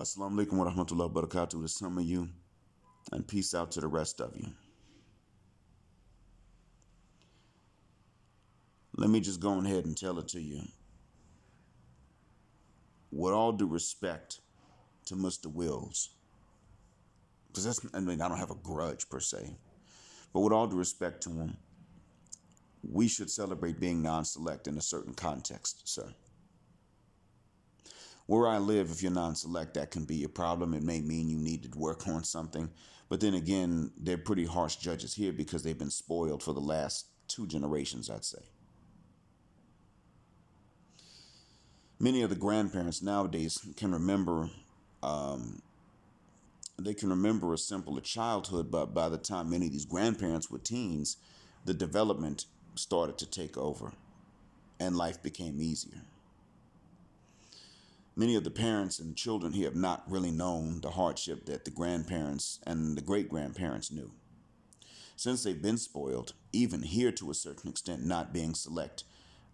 Assalamu alaikum wa rahmatullahi wa barakatuh to some of you, and peace out to the rest of you. Let me just go ahead and tell it to you. With all due respect to Mr. Wills, because I don't have a grudge per se, but with all due respect to him, we should celebrate being non-select in a certain context, sir. Where I live, if you're non-select, that can be a problem. It may mean you need to work on something. But then again, they're pretty harsh judges here because they've been spoiled for the last 2 generations, I'd say. Many of the grandparents nowadays can remember, a simpler childhood, but by the time many of these grandparents were teens, the development started to take over and life became easier. Many of the parents and children here have not really known the hardship that the grandparents and the great-grandparents knew. Since they've been spoiled, even here to a certain extent, not being select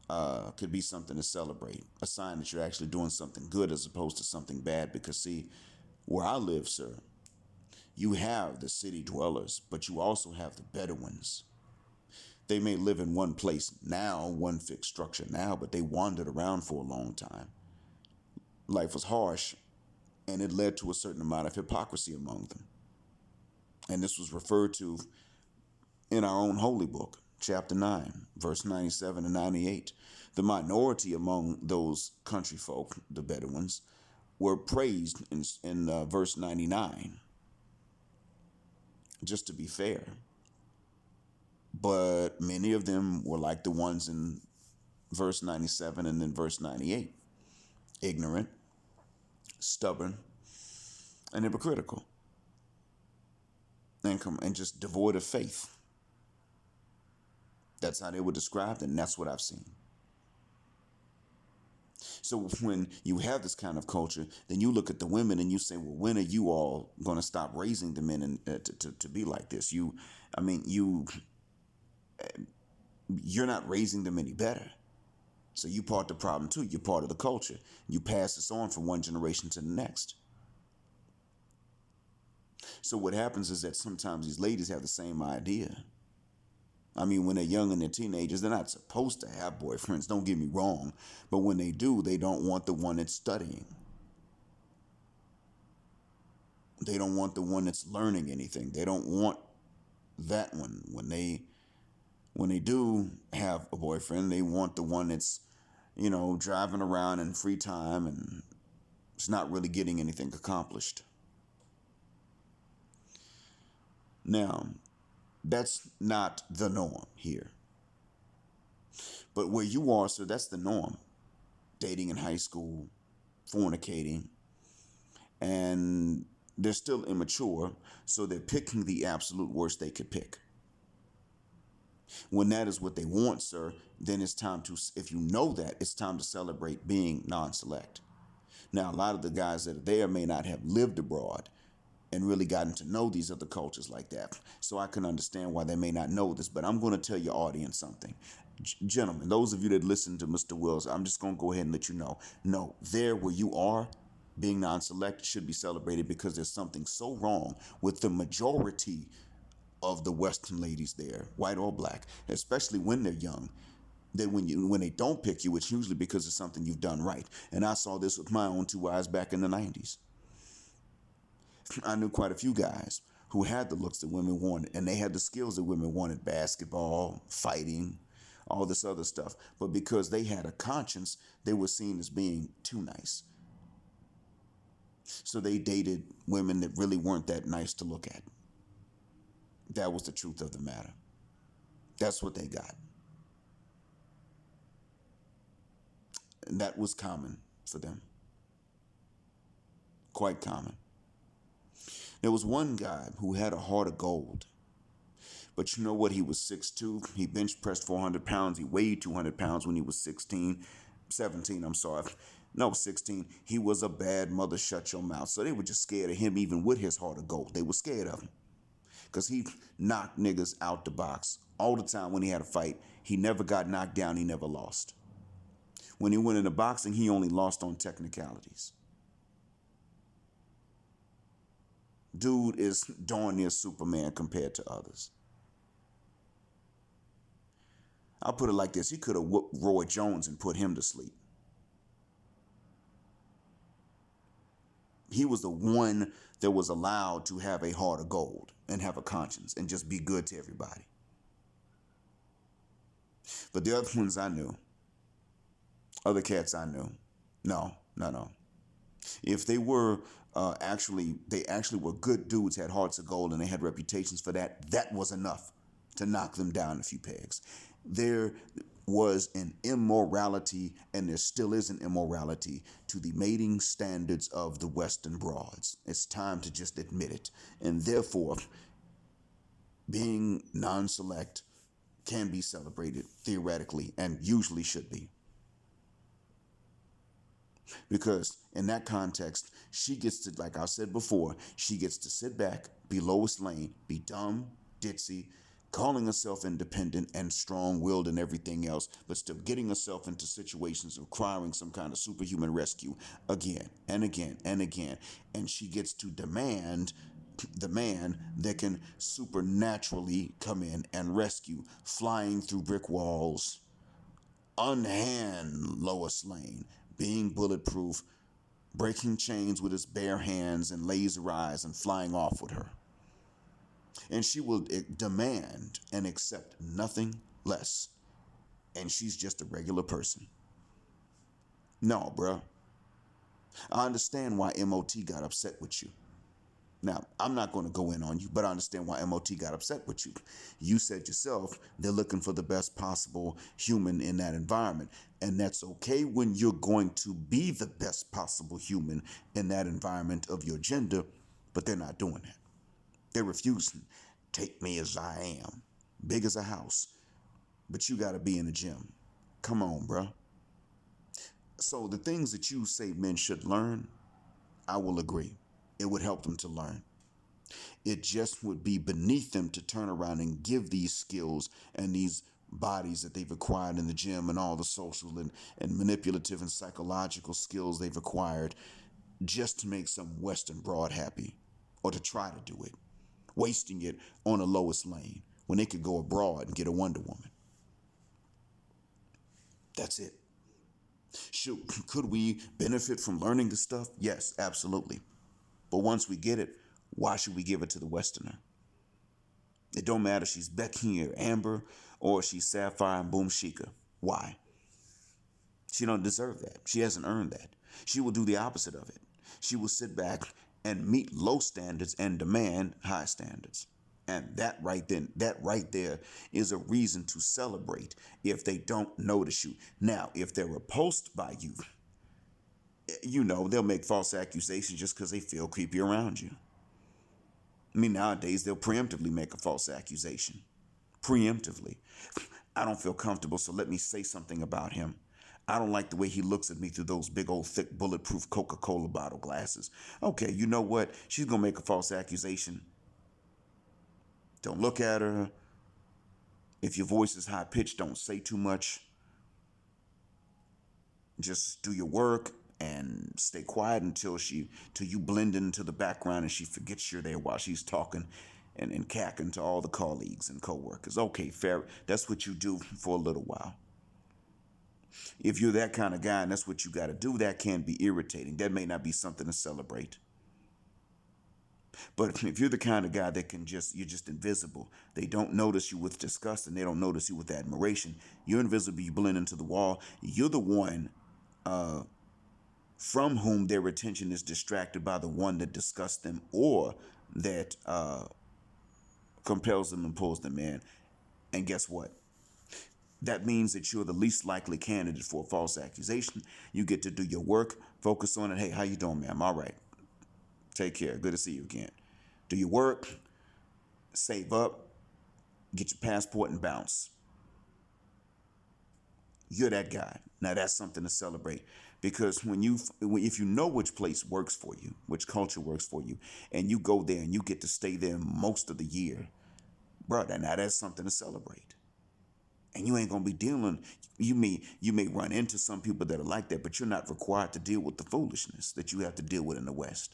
could be something to celebrate, a sign that you're actually doing something good as opposed to something bad. Because see, where I live, sir, you have the city dwellers, but you also have the Bedouins. They may live in one place now, one fixed structure now, but they wandered around for a long time. Life was harsh, and it led to a certain amount of hypocrisy among them. And this was referred to in our own holy book, chapter 9, verse 97 and 98. The minority among those country folk, the Bedouins, were praised in verse 99, just to be fair. But many of them were like the ones in verse 97 and then verse 98. Ignorant, stubborn, and hypocritical, and just devoid of faith. That's how they were described, and that's what I've seen. So when you have this kind of culture, then you look at the women and you say, well, when are you all going to stop raising the men to be like this? You're not raising them any better. So you part of the problem too. You're part of the culture. You pass this on from one generation to the next. So what happens is that sometimes these ladies have the same idea. I mean, when they're young and they're teenagers, they're not supposed to have boyfriends. Don't get me wrong. But when they do, they don't want the one that's studying. They don't want the one that's learning anything. They don't want that one. When they do have a boyfriend, they want the one that's, driving around in free time and it's not really getting anything accomplished. Now, that's not the norm here. But where you are, sir, that's the norm. Dating in high school, fornicating, and they're still immature, so they're picking the absolute worst they could pick. When that is what they want, sir, then it's time to, if you know that, it's time to celebrate being non-select. Now, a lot of the guys that are there may not have lived abroad and really gotten to know these other cultures like that. So I can understand why they may not know this, but I'm going to tell your audience something. Gentlemen, those of you that listen to Mr. Wills, I'm just going to go ahead and let you know. No, there where you are, being non-select should be celebrated because there's something so wrong with the majority of the Western ladies there, white or black, especially when they're young. That when they don't pick you, it's usually because of something you've done right. And I saw this with my own 2 eyes back in the 90s. I knew quite a few guys who had the looks that women wanted, and they had the skills that women wanted: basketball, fighting, all this other stuff. But because they had a conscience, they were seen as being too nice. So they dated women that really weren't that nice to look at. That was the truth of the matter. That's what they got. And that was common for them. Quite common. There was one guy who had a heart of gold. But you know what? He was 6'2". He bench pressed 400 pounds. He weighed 200 pounds when he was 17. No, 16. He was a bad mother, shut your mouth. So they were just scared of him, even with his heart of gold. They were scared of him. Because he knocked niggas out the box all the time when he had a fight. He never got knocked down. He never lost. When he went into boxing, he only lost on technicalities. Dude is darn near Superman compared to others. I'll put it like this: he could have whooped Roy Jones and put him to sleep. He was the one that was allowed to have a heart of gold and have a conscience and just be good to everybody. But the other ones I knew, other cats I knew, no, no, no. If they were they actually were good dudes, had hearts of gold, and they had reputations for that, that was enough to knock them down a few pegs. There was an immorality, and there still is an immorality to the mating standards of the Western broads. It's time to just admit it. And therefore, being non select can be celebrated theoretically and usually should be. Because in that context, she gets to, like I said before, she gets to sit back, be Lois Lane, be dumb, ditzy, calling herself independent and strong-willed and everything else, but still getting herself into situations requiring some kind of superhuman rescue again and again and again. And she gets to demand the man that can supernaturally come in and rescue, flying through brick walls, unhand Lois Lane, being bulletproof, breaking chains with his bare hands and laser eyes and flying off with her. And she will demand and accept nothing less. And she's just a regular person. No, bruh. I understand why MOT got upset with you. Now, I'm not going to go in on you, but I understand why MOT got upset with you. You said yourself they're looking for the best possible human in that environment. And that's okay when you're going to be the best possible human in that environment of your gender, but they're not doing that. They're refusing. Take me as I am. Big as a house. But you got to be in the gym. Come on, bruh. So the things that you say men should learn, I will agree. It would help them to learn. It just would be beneath them to turn around and give these skills and these bodies that they've acquired in the gym and all the social and manipulative and psychological skills they've acquired just to make some Western broad happy or to try to do it, wasting it on a Lois Lane when they could go abroad and get a Wonder Woman. That's it. Could we benefit from learning this stuff? Yes, absolutely. But once we get it, why should we give it to the Westerner? It don't matter if she's Becky or Amber or she's Sapphire and Boom Shika. Why? She don't deserve that. She hasn't earned that. She will do the opposite of it. She will sit back and meet low standards and demand high standards. And that right there is a reason to celebrate if they don't notice you. Now, if they're repulsed by you, they'll make false accusations just because they feel creepy around you. I mean, nowadays, they'll preemptively make a false accusation. Preemptively. I don't feel comfortable, so let me say something about him. I don't like the way he looks at me through those big old thick bulletproof Coca-Cola bottle glasses. Okay, you know what? She's going to make a false accusation. Don't look at her. If your voice is high pitched, don't say too much. Just do your work and stay quiet until you blend into the background and she forgets you're there while she's talking and cackling to all the colleagues and coworkers. Okay, fair. That's what you do for a little while. If you're that kind of guy and that's what you got to do, that can be irritating. That may not be something to celebrate. But if you're the kind of guy that you're just invisible, they don't notice you with disgust and they don't notice you with admiration. You're invisible, you blend into the wall. You're the one from whom their attention is distracted by the one that disgusts them or that compels them and pulls them in. And guess what? That means that you're the least likely candidate for a false accusation. You get to do your work, focus on it. Hey, how you doing, ma'am? All right. Take care. Good to see you again. Do your work, save up, get your passport and bounce. You're that guy. Now that's something to celebrate because if you know which place works for you, which culture works for you, and you go there and you get to stay there most of the year, brother, now that's something to celebrate. And you ain't gonna be dealing. You may run into some people that are like that, but you're not required to deal with the foolishness that you have to deal with in the West.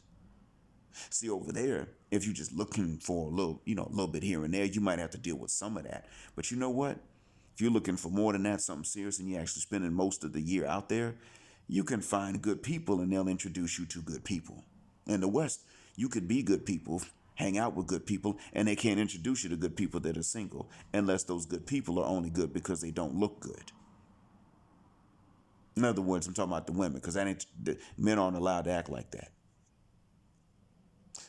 See, over there, if you're just looking for a little, a little bit here and there, you might have to deal with some of that. But you know what? If you're looking for more than that, something serious, and you're actually spending most of the year out there, you can find good people and they'll introduce you to good people. In the West, you could be good people, hang out with good people, and they can't introduce you to good people that are single unless those good people are only good because they don't look good. In other words, I'm talking about the women because the men aren't allowed to act like that.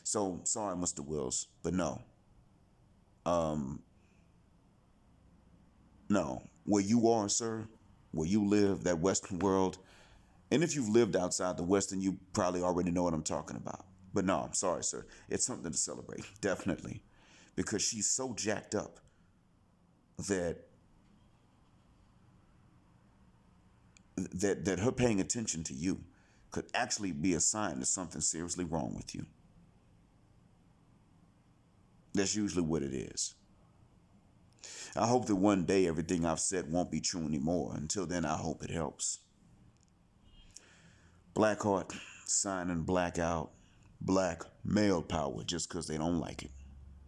So sorry, Mr. Wills, but no. No. Where you are, sir, where you live, that Western world, and if you've lived outside the West, then you probably already know what I'm talking about. But no, I'm sorry, sir. It's something to celebrate, definitely. Because she's so jacked up that that her paying attention to you could actually be a sign that something's seriously wrong with you. That's usually what it is. I hope that one day everything I've said won't be true anymore. Until then, I hope it helps. Blackheart signing black out, black male power just because they don't like it.